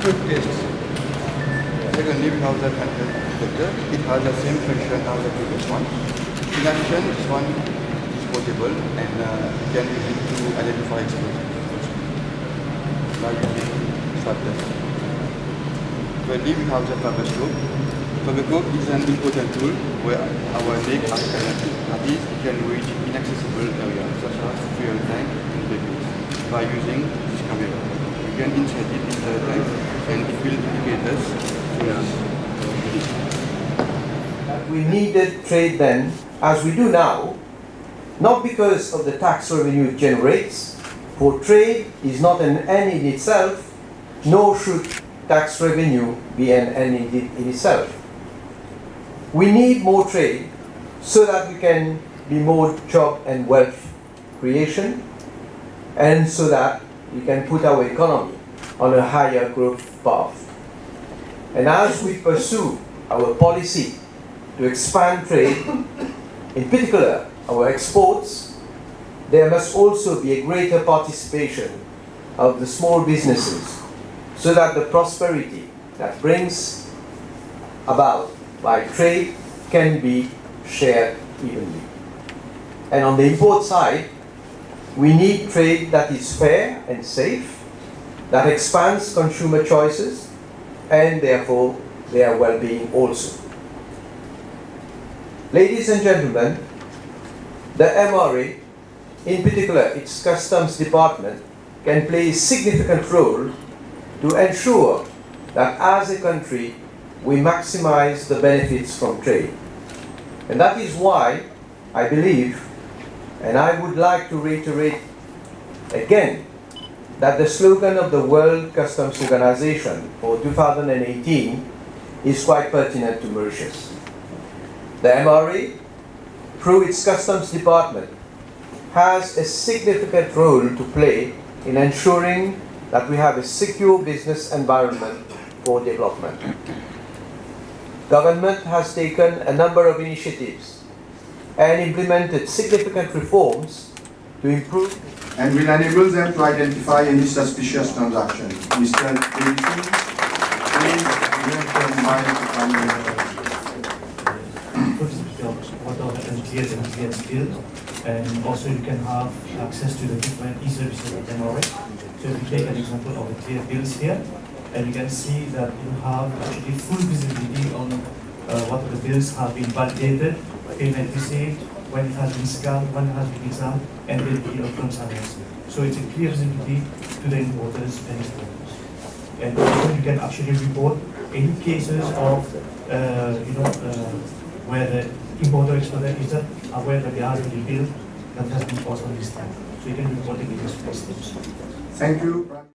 quick test. Secondly, we have the content detector. It has the same function as the previous one. In addition, this one is portable and can be used to identify explosives. Now you can start this. Thirdly, we have the Faboscope. Faboscope is an important tool where our naked eye cannot see. That is, it can reach inaccessible areas such as fuel tank and vehicles by using this camera. You can insert it in the tank and it will indicate us to us. We needed trade then, as we do now, not because of the tax revenue it generates, for trade is not an end in itself, nor should tax revenue be an end in itself. We need more trade so that we can be more job and wealth creation, and so that we can put our economy on a higher growth path. And as we pursue our policy to expand trade, in particular our exports, there must also be a greater participation of the small businesses so that the prosperity that brings about by trade can be shared evenly. And on the import side, we need trade that is fair and safe, that expands consumer choices, and therefore their well-being also. Ladies and gentlemen, the MRA, in particular its customs department, can play a significant role to ensure that as a country we maximize the benefits from trade. And that is why I believe, and I would like to reiterate again, that the slogan of the World Customs Organization for 2018 is quite pertinent to Mauritius. The MRA, through its customs department, has a significant role to play in ensuring that we have a secure business environment for development. Government has taken a number of initiatives and implemented significant reforms to improve and will enable them to identify any suspicious transaction. Mr. Davidson, please what are the MTS and MTS skills, and also you can have access to the different e-services of MRA. So if you take an example of the clear bills here, and you can see that you have actually full visibility on what the bills have been validated, payment received, when it has been scanned, when it has been examined, and then the outcomes are answered. So it's a clear visibility to the importers and exporters. And also you can actually report any cases of, where the importer exporter is aware that they are already billed that has been caused on this time. So you can report it in this place. Thank you.